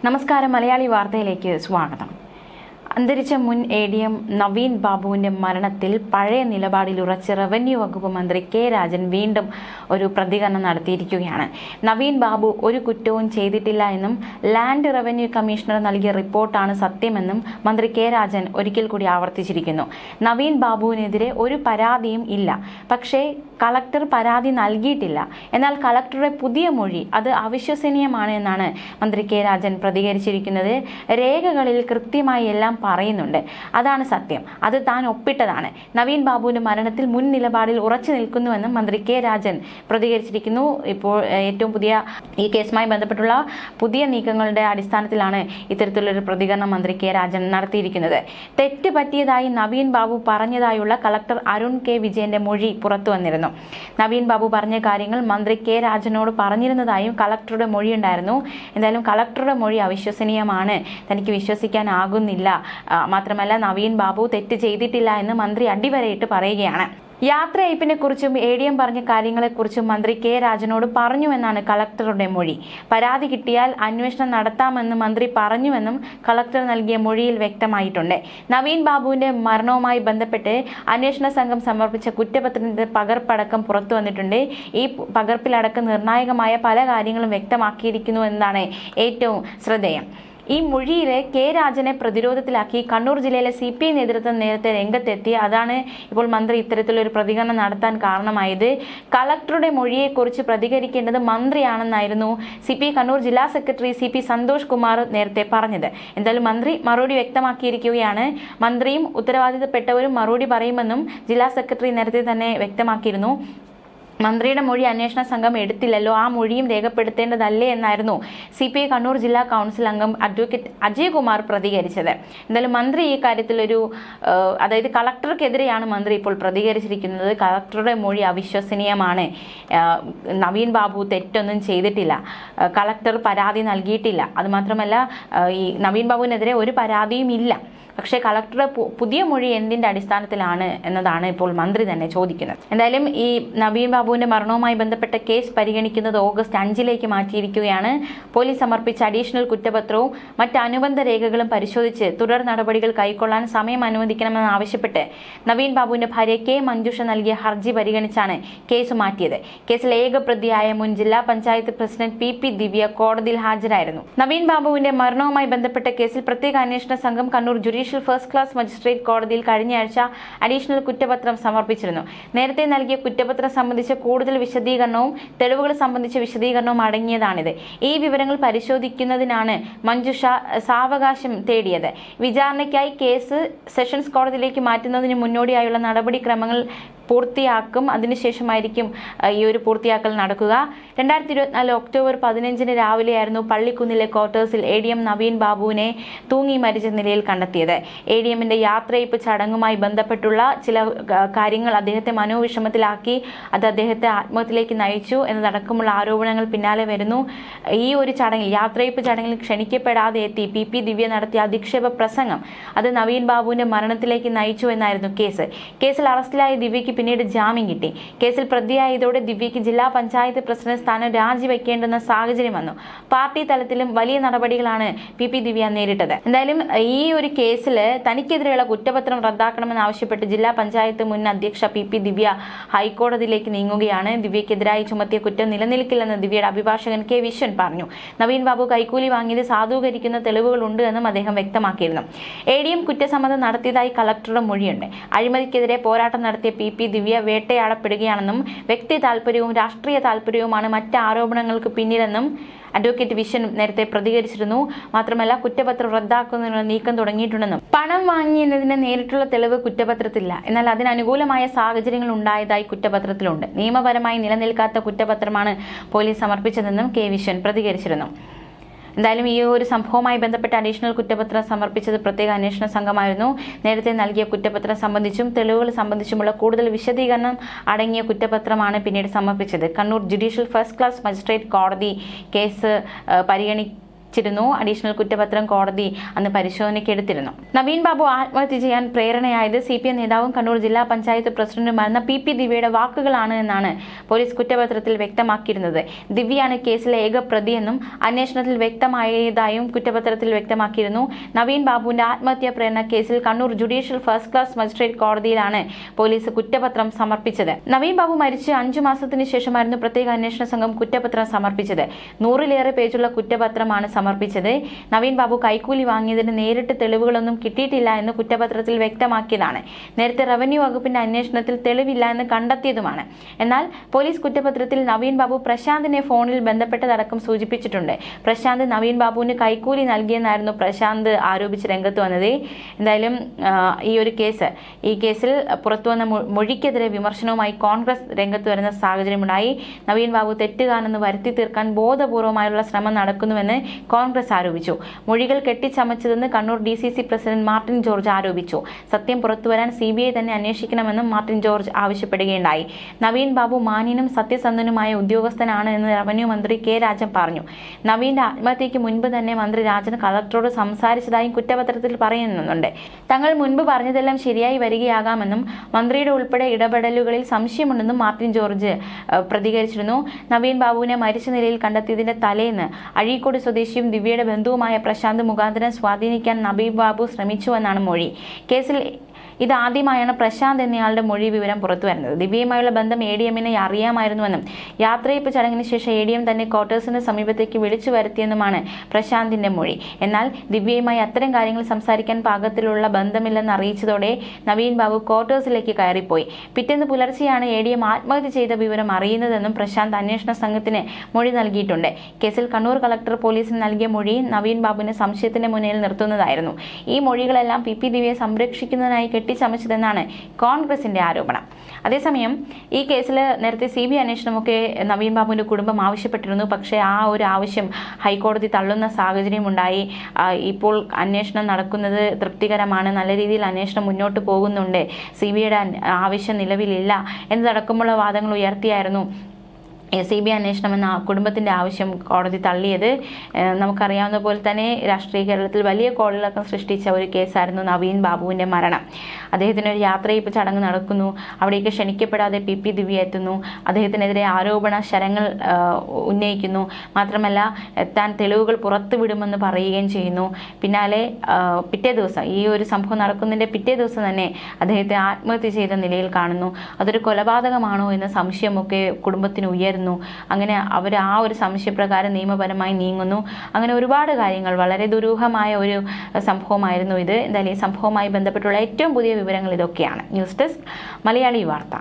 നമസ്കാരം മലയാളി വാർത്തയിലേക്ക് സ്വാഗതം. അന്തരിച്ച മുൻ എ.ഡി.എം. നവീൻ ബാബുവിന്റെ മരണത്തിൽ പഴയ നിലപാടിൽ ഉറച്ച റവന്യൂ വകുപ്പ് മന്ത്രി കെ രാജൻ വീണ്ടും ഒരു പ്രതികരണം നടത്തിയിരിക്കുകയാണ്. നവീൻ ബാബു ഒരു കുറ്റവും ചെയ്തിട്ടില്ല എന്നും ലാൻഡ് റവന്യൂ കമ്മീഷണർ നൽകിയ റിപ്പോർട്ടാണ് സത്യമെന്നും മന്ത്രി കെ രാജൻ ഒരിക്കൽ കൂടി ആവർത്തിച്ചിരിക്കുന്നു. നവീൻ ബാബുവിനെതിരെ ഒരു പരാതിയും ഇല്ല, പക്ഷേ കളക്ടർ പരാതി നൽകിയിട്ടില്ല. എന്നാൽ കളക്ടറുടെ പുതിയ മൊഴി അത് അവിശ്വസനീയമാണ് എന്നാണ് മന്ത്രി കെ രാജൻ പ്രതികരിച്ചിരിക്കുന്നത്. രേഖകളിൽ കൃത്യമായി എല്ലാം പറയുന്നുണ്ട്, അതാണ് സത്യം, അത് താൻ ഒപ്പിട്ടതാണ്. നവീൻ ബാബുവിന്റെ മരണത്തിൽ മുൻ നിലപാടിൽ ഉറച്ചു നിൽക്കുന്നുവെന്നും മന്ത്രി കെ രാജൻ പ്രതികരിച്ചിരിക്കുന്നു. ഇപ്പോൾ ഏറ്റവും പുതിയ ഈ കേസുമായി ബന്ധപ്പെട്ടുള്ള പുതിയ നീക്കങ്ങളുടെ അടിസ്ഥാനത്തിലാണ് ഇത്തരത്തിലൊരു പ്രതികരണം മന്ത്രി കെ രാജൻ നടത്തിയിരിക്കുന്നത്. തെറ്റ് പറ്റിയതായി നവീൻ ബാബു പറഞ്ഞതായുള്ള കളക്ടർ അരുൺ കെ വിജയന്റെ മൊഴി പുറത്തു വന്നിരുന്നു. നവീൻ ബാബു പറഞ്ഞ കാര്യങ്ങൾ മന്ത്രി കെ രാജനോട് പറഞ്ഞിരുന്നതായും കളക്ടറുടെ മൊഴിയുണ്ടായിരുന്നു. എന്തായാലും കളക്ടറുടെ മൊഴി അവിശ്വസനീയമാണ്, തനിക്ക് വിശ്വസിക്കാനാകുന്നില്ല. മാത്രമല്ല നവീൻ ബാബു തെറ്റ് ചെയ്തിട്ടില്ല എന്ന് മന്ത്രി അടിവരയിട്ട് പറയുകയാണ്. യാത്രയയപ്പിനെ കുറിച്ചും എ.ഡി.എം. പറഞ്ഞ കാര്യങ്ങളെക്കുറിച്ചും മന്ത്രി കെ രാജനോട് പറഞ്ഞുവെന്നാണ് കളക്ടറുടെ മൊഴി. പരാതി കിട്ടിയാൽ അന്വേഷണം നടത്താമെന്ന് മന്ത്രി പറഞ്ഞുവെന്നും കളക്ടർ നൽകിയ മൊഴിയിൽ വ്യക്തമായിട്ടുണ്ട്. നവീൻ ബാബുവിന്റെ മരണവുമായി ബന്ധപ്പെട്ട് അന്വേഷണ സംഘം സമർപ്പിച്ച കുറ്റപത്രത്തിന്റെ പകർപ്പടക്കം പുറത്തു വന്നിട്ടുണ്ട്. ഈ പകർപ്പിലടക്കം നിർണായകമായ പല കാര്യങ്ങളും വ്യക്തമാക്കിയിരിക്കുന്നു എന്നതാണ് ഏറ്റവും ശ്രദ്ധേയം. ഈ മൊഴിയിലെ കെ രാജനെ പ്രതിരോധത്തിലാക്കി കണ്ണൂർ ജില്ലയിലെ CPI നേതൃത്വം നേരത്തെ രംഗത്തെത്തി. അതാണ് ഇപ്പോൾ മന്ത്രി ഇത്തരത്തിലൊരു പ്രതികരണം നടത്താൻ കാരണമായത്. കളക്ടറുടെ മൊഴിയെക്കുറിച്ച് പ്രതികരിക്കേണ്ടത് മന്ത്രിയാണെന്നായിരുന്നു CPI കണ്ണൂർ ജില്ലാ സെക്രട്ടറി CP സന്തോഷ് കുമാർ നേരത്തെ പറഞ്ഞത്. എന്തായാലും മന്ത്രി മറുപടി വ്യക്തമാക്കിയിരിക്കുകയാണ്. മന്ത്രിയും ഉത്തരവാദിത്തപ്പെട്ടവരും മറുപടി പറയുമെന്നും ജില്ലാ സെക്രട്ടറി നേരത്തെ തന്നെ വ്യക്തമാക്കിയിരുന്നു. മന്ത്രിയുടെ മൊഴി അന്വേഷണ സംഘം എടുത്തില്ലല്ലോ, ആ മൊഴിയും രേഖപ്പെടുത്തേണ്ടതല്ലേ എന്നായിരുന്നു CPI കണ്ണൂർ ജില്ലാ കൗൺസിൽ അംഗം അഡ്വക്കേറ്റ് അജയ് കുമാർ പ്രതികരിച്ചത്. എന്തായാലും മന്ത്രി ഈ കാര്യത്തിലൊരു അതായത് കളക്ടർക്കെതിരെയാണ് മന്ത്രി ഇപ്പോൾ പ്രതികരിച്ചിരിക്കുന്നത്. കളക്ടറുടെ മൊഴി അവിശ്വസനീയമാണ്, നവീൻ ബാബു തെറ്റൊന്നും ചെയ്തിട്ടില്ല, കളക്ടർ പരാതി നൽകിയിട്ടില്ല, അതുമാത്രമല്ല ഈ നവീൻ ബാബുവിനെതിരെ ഒരു പരാതിയും ഇല്ല, പക്ഷേ കളക്ടറുടെ പുതിയ മൊഴി എന്തിന്റെ അടിസ്ഥാനത്തിലാണ് എന്നതാണ് ഇപ്പോൾ മന്ത്രി തന്നെ ചോദിക്കുന്നത്. എന്തായാലും ഈ നവീൻ ബാബുവിന്റെ മരണവുമായി ബന്ധപ്പെട്ട കേസ് പരിഗണിക്കുന്നത് ഓഗസ്റ്റ് 5 മാറ്റിയിരിക്കുകയാണ്. പോലീസ് സമർപ്പിച്ച അഡീഷണൽ കുറ്റപത്രവും മറ്റ് അനുബന്ധ രേഖകളും പരിശോധിച്ച് തുടർ നടപടികൾ കൈക്കൊള്ളാൻ സമയം അനുവദിക്കണമെന്ന് ആവശ്യപ്പെട്ട് നവീൻ ബാബുവിന്റെ ഭാര്യ കെ മഞ്ജുഷ നൽകിയ ഹർജി പരിഗണിച്ചാണ് കേസ് മാറ്റിയത്. കേസിൽ ഏക പ്രതിയായ മുൻ ജില്ലാ പഞ്ചായത്ത് പ്രസിഡന്റ് PP ദിവ്യ കോടതിയിൽ ഹാജരായിരുന്നു. നവീൻ ബാബുവിന്റെ മരണവുമായി ബന്ധപ്പെട്ട കേസിൽ പ്രത്യേക അന്വേഷണ സംഘം Kannur judicial first class magistrate കോടതിയിൽ കഴിഞ്ഞയാഴ്ച അഡീഷണൽ കുറ്റപത്രം സമർപ്പിച്ചിരുന്നു. നേരത്തെ നൽകിയ കുറ്റപത്രം സംബന്ധിച്ച കൂടുതൽ വിശദീകരണവും തെളിവുകൾ സംബന്ധിച്ച വിശദീകരണവും അടങ്ങിയതാണിത്. ഈ വിവരങ്ങൾ പരിശോധിക്കുന്നതിനാണ് മഞ്ജുഷ സാവകാശം തേടിയത്. വിചാരണയ്ക്കായി കേസ് സെഷൻസ് കോടതിയിലേക്ക് മാറ്റുന്നതിന് മുന്നോടിയായുള്ള നടപടിക്രമങ്ങൾ പൂർത്തിയാക്കും. അതിനുശേഷമായിരിക്കും ഈ ഒരു പൂർത്തിയാക്കൽ നടക്കുക. 2024 ഒക്ടോബർ 15 രാവിലെയായിരുന്നു പള്ളിക്കുന്നിലെ ക്വാർട്ടേഴ്സിൽ A.D.M. നവീൻ ബാബുവിനെ തൂങ്ങി മരിച്ച നിലയിൽ കണ്ടെത്തിയത്. A.D.M.ന്റെ യാത്രയയപ്പ് ചടങ്ങുമായി ബന്ധപ്പെട്ടുള്ള ചില കാര്യങ്ങൾ അദ്ദേഹത്തെ മനോവിഷമത്തിലാക്കി, അത് അദ്ദേഹത്തെ ആത്മഹത്യയിലേക്ക് നയിച്ചു എന്നതടക്കമുള്ള ആരോപണങ്ങൾ പിന്നാലെ വരുന്നു. ഈ ഒരു ചടങ്ങിൽ, യാത്രയയപ്പ് ചടങ്ങിൽ ക്ഷണിക്കപ്പെടാതെ എത്തി PP ദിവ്യ നടത്തിയ അധിക്ഷേപ പ്രസംഗം അത് നവീൻ ബാബുവിന്റെ മരണത്തിലേക്ക് നയിച്ചു എന്നായിരുന്നു കേസ്. കേസിൽ അറസ്റ്റിലായ ദിവ്യയ്ക്ക് പിന്നീട് ജാമ്യം കിട്ടി. കേസിൽ പ്രതിയായതോടെ ദിവ്യയ്ക്ക് ജില്ലാ പഞ്ചായത്ത് പ്രസിഡന്റ് സ്ഥാനം രാജിവെക്കേണ്ടുന്ന സാഹചര്യം വന്നു. പാർട്ടി തലത്തിലും വലിയ നടപടികളാണ് PP ദിവ്യ നേരിട്ടത്. എന്തായാലും ഈ ഒരു കേസിൽ തനിക്കെതിരെയുള്ള കുറ്റപത്രം റദ്ദാക്കണമെന്ന് ആവശ്യപ്പെട്ട് ജില്ലാ പഞ്ചായത്ത് മുൻ അധ്യക്ഷ PP ദിവ്യ ഹൈക്കോടതിയിലേക്ക് നീങ്ങുകയാണ്. ദിവ്യക്കെതിരായി ചുമത്തിയ കുറ്റം നിലനിൽക്കില്ലെന്ന് ദിവ്യയുടെ അഭിഭാഷകൻ K. വിശ്വൻ പറഞ്ഞു. നവീൻ ബാബു കൈക്കൂലി വാങ്ങിയത് സാധൂകരിക്കുന്ന തെളിവുകളുണ്ട് എന്നും അദ്ദേഹം വ്യക്തമാക്കിയിരുന്നു. A.D.M. കുറ്റസമ്മതം നടത്തിയതായി കളക്ടറുടെ മൊഴിയുണ്ട്. അഴിമതിക്കെതിരെ പോരാട്ടം നടത്തിയ PP ദിവ്യ വേട്ടയാടപ്പെടുകയാണെന്നും വ്യക്തി താല്പര്യവും രാഷ്ട്രീയ താല്പര്യവുമാണ് മറ്റ് ആരോപണങ്ങൾക്ക് പിന്നിലെന്നും അഡ്വക്കേറ്റ് വിശ്വൻ നേരത്തെ പ്രതികരിച്ചിരുന്നു. മാത്രമല്ല കുറ്റപത്രം റദ്ദാക്കുന്നതിനുള്ള നീക്കം തുടങ്ങിയിട്ടുണ്ടെന്നും പണം വാങ്ങിയെന്നതിന് നേരിട്ടുള്ള തെളിവ് കുറ്റപത്രത്തിലില്ല, എന്നാൽ അതിനനുകൂലമായ സാഹചര്യങ്ങൾ ഉണ്ടായതായി കുറ്റപത്രത്തിലുണ്ട്. നിയമപരമായി നിലനിൽക്കാത്ത കുറ്റപത്രമാണ് പോലീസ് സമർപ്പിച്ചതെന്നും K. വിശ്വൻ പ്രതികരിച്ചിരുന്നു. എന്തായാലും ഈ ഒരു സംഭവവുമായി ബന്ധപ്പെട്ട അഡീഷണൽ കുറ്റപത്രം സമർപ്പിച്ചത് പ്രത്യേക അന്വേഷണ സംഘമായിരുന്നു. നേരത്തെ നൽകിയ കുറ്റപത്രം സംബന്ധിച്ചും തെളിവുകൾ സംബന്ധിച്ചുമുള്ള കൂടുതൽ വിശദീകരണം അടങ്ങിയ കുറ്റപത്രമാണ് പിന്നീട് സമർപ്പിച്ചത്. Kannur judicial first class magistrate കോടതി കേസ് പരിഗണിച്ച ച്ചിരുന്നു. അഡീഷണൽ കുറ്റപത്രം കോടതി അന്ന് പരിശോധനയ്ക്ക് എടുത്തിരുന്നു. നവീൻ ബാബു ആത്മഹത്യ ചെയ്യാൻ പ്രേരണയായത് CPM നേതാവും കണ്ണൂർ ജില്ലാ പഞ്ചായത്ത് പ്രസിഡന്റുമായിരുന്ന PP ദിവ്യയുടെ വാക്കുകളാണ് എന്നാണ് പോലീസ് കുറ്റപത്രത്തിൽ വ്യക്തമാക്കിയിരുന്നത്. ദിവ്യയാണ് കേസിലെ ഏക പ്രതിയെന്നും അന്വേഷണത്തിൽ വ്യക്തമായതായും കുറ്റപത്രത്തിൽ വ്യക്തമാക്കിയിരുന്നു. നവീൻ ബാബുവിന്റെ ആത്മഹത്യാ പ്രേരണ കേസിൽ Kannur judicial first class magistrate കോടതിയിലാണ് പോലീസ് കുറ്റപത്രം സമർപ്പിച്ചത്. നവീൻ ബാബു മരിച്ച് 5 മാസത്തിന് ശേഷമായിരുന്നു പ്രത്യേക അന്വേഷണ സംഘം കുറ്റപത്രം സമർപ്പിച്ചത്. 100-ലേറെ പേജുള്ള കുറ്റപത്രമാണ് സമർപ്പിച്ചത്. നവീൻ ബാബു കൈക്കൂലി വാങ്ങിയതിന് നേരിട്ട് തെളിവുകളൊന്നും കിട്ടിയിട്ടില്ല എന്ന് കുറ്റപത്രത്തിൽ വ്യക്തമാക്കിയതാണ്. നേരത്തെ റവന്യൂ വകുപ്പിന്റെ അന്വേഷണത്തിൽ തെളിവില്ല എന്ന് കണ്ടെത്തിയതുമാണ്. എന്നാൽ പോലീസ് കുറ്റപത്രത്തിൽ നവീൻ ബാബു പ്രശാന്തിനെ ഫോണിൽ ബന്ധപ്പെട്ടതടക്കം സൂചിപ്പിച്ചിട്ടുണ്ട്. പ്രശാന്ത് നവീൻ ബാബുവിന് കൈക്കൂലി നൽകിയെന്നായിരുന്നു പ്രശാന്ത് ആരോപിച്ച് രംഗത്ത് വന്നത്. എന്തായാലും ഈ കേസിൽ പുറത്തുവന്ന മൊഴിക്കെതിരെ വിമർശനവുമായി കോൺഗ്രസ് രംഗത്ത് വരുന്ന സാഹചര്യമുണ്ടായി. നവീൻ ബാബു തെറ്റുകാരനെന്ന് വരുത്തി തീർക്കാൻ ബോധപൂർവമായുള്ള ശ്രമം നടക്കുന്നുവെന്ന് കോൺഗ്രസ് ആരോപിച്ചു. മൊഴികൾ കെട്ടിച്ചമച്ചതെന്ന് കണ്ണൂർ DCC പ്രസിഡന്റ് മാർട്ടിൻ ജോർജ് ആരോപിച്ചു. സത്യം പുറത്തുവരാൻ CBI തന്നെ അന്വേഷിക്കണമെന്നും മാർട്ടിൻ ജോർജ് ആവശ്യപ്പെടുകയുണ്ടായി. നവീൻ ബാബു മാന്യനും സത്യസന്ധനുമായ ഉദ്യോഗസ്ഥനാണ് എന്ന് റവന്യൂ മന്ത്രി K. രാജൻ പറഞ്ഞു. നവീന്റെ ആത്മഹത്യയ്ക്ക് മുൻപ് തന്നെ മന്ത്രി രാജൻ കളക്ടറോട് സംസാരിച്ചതായും കുറ്റപത്രത്തിൽ പറയുന്നുണ്ട്. തങ്ങൾ മുൻപ് പറഞ്ഞതെല്ലാം ശരിയായി വരികയാകാമെന്നും മന്ത്രിയുടെ ഉൾപ്പെടെ ഇടപെടലുകളിൽ സംശയമുണ്ടെന്നും മാർട്ടിൻ ജോർജ് പ്രതികരിച്ചിരുന്നു. നവീൻ ബാബുവിനെ മരിച്ച നിലയിൽ കണ്ടെത്തിയതിന്റെ തലേന്ന് അഴീക്കോട് സ്വദേശിയും ദിവ്യയുടെ ബന്ധുവുമായ പ്രശാന്ത് മുഖാന്തരം സ്വാധീനിക്കാൻ നവീൻ ബാബു ശ്രമിച്ചുവെന്നാണ് മൊഴി. കേസിൽ ഇതാദ്യമായാണ് പ്രശാന്ത് എന്നയാളുടെ മൊഴി വിവരം പുറത്തുവരുന്നത്. ദിവ്യയുമായുള്ള ബന്ധം ADMനെ അറിയാമായിരുന്നുവെന്നും യാത്രയപ്പ് ചടങ്ങിന് ശേഷം ADM തന്നെ ക്വാർട്ടേഴ്സിന് സമീപത്തേക്ക് വിളിച്ചു വരുത്തിയെന്നുമാണ് പ്രശാന്തിന്റെ മൊഴി. എന്നാൽ ദിവ്യയുമായി അത്തരം കാര്യങ്ങൾ സംസാരിക്കാൻ പാകത്തിലുള്ള ബന്ധമില്ലെന്ന് അറിയിച്ചതോടെ നവീൻ ബാബു ക്വാർട്ടേഴ്സിലേക്ക് കയറിപ്പോയി. പിറ്റേന്ന് പുലർച്ചെയാണ് ADM ആത്മഹത്യ ചെയ്ത വിവരം അറിയുന്നതെന്നും പ്രശാന്ത് അന്വേഷണ സംഘത്തിന് മൊഴി നൽകിയിട്ടുണ്ട്. കേസിൽ കണ്ണൂർ കളക്ടർ പോലീസിന് നൽകിയ മൊഴി നവീൻ ബാബുവിനെ സംശയത്തിന്റെ മുന്നിൽ നിർത്തുന്നതായിരുന്നു. ഈ മൊഴികളെല്ലാം PP ദിവ്യയെ സംരക്ഷിക്കുന്നതിനായി കെട്ടിച്ചമച്ചതെന്നാണ് കോൺഗ്രസിന്റെ ആരോപണം. അതേസമയം ഈ കേസിൽ നേരത്തെ CBI അന്വേഷണമൊക്കെ നവീൻ ബാബുവിന്റെ കുടുംബം ആവശ്യപ്പെട്ടിരുന്നു. പക്ഷേ ആ ഒരു ആവശ്യം ഹൈക്കോടതി തള്ളുന്ന സാഹചര്യമുണ്ടായി. ഇപ്പോൾ അന്വേഷണം നടക്കുന്നത് തൃപ്തികരമാണ്, നല്ല രീതിയിൽ അന്വേഷണം മുന്നോട്ട് പോകുന്നുണ്ട്, CBIയുടെ ആവശ്യം നിലവിലില്ല എന്നതടക്കമുള്ള വാദങ്ങൾ ഉയർത്തിയായിരുന്നു CBI അന്വേഷണം എന്ന കുടുംബത്തിൻ്റെ ആവശ്യം കോടതി തള്ളിയത്. നമുക്കറിയാവുന്ന പോലെ തന്നെ രാഷ്ട്രീയ കേരളത്തിൽ വലിയ കോളിളക്കം സൃഷ്ടിച്ച ഒരു കേസായിരുന്നു നവീൻ ബാബുവിൻ്റെ മരണം. അദ്ദേഹത്തിന് ഒരു യാത്രയപ്പ് ചടങ്ങ് നടക്കുന്നു. അവിടേക്ക് ക്ഷണിക്കപ്പെടാതെ PP ദിവ്യ എത്തുന്നു. അദ്ദേഹത്തിനെതിരെ ആരോപണ ശരങ്ങൾ ഉന്നയിക്കുന്നു. മാത്രമല്ല താൻ തെളിവുകൾ പുറത്തുവിടുമെന്ന് പറയുകയും ചെയ്യുന്നു. പിന്നാലെ പിറ്റേ ദിവസം ഈ ഒരു സംഭവം നടക്കുന്നതിൻ്റെ പിറ്റേ ദിവസം തന്നെ അദ്ദേഹത്തെ ആത്മഹത്യ ചെയ്ത നിലയിൽ കാണുന്നു. അതൊരു കൊലപാതകമാണോ എന്ന സംശയമൊക്കെ കുടുംബത്തിന് ഉയർന്നു. അങ്ങനെ അവർ ആ ഒരു സംശയപ്രകാരം നിയമപരമായി നീങ്ങുന്നു. അങ്ങനെ ഒരുപാട് കാര്യങ്ങൾ, വളരെ ദുരൂഹമായ ഒരു സംഭവമായിരുന്നു ഇത്. എന്തായാലും ഈ സംഭവവുമായി ബന്ധപ്പെട്ടുള്ള ഏറ്റവും പുതിയ വിവരങ്ങൾ ഇതൊക്കെയാണ്. ന്യൂസ് ഡെസ്ക് മലയാളി വാർത്ത.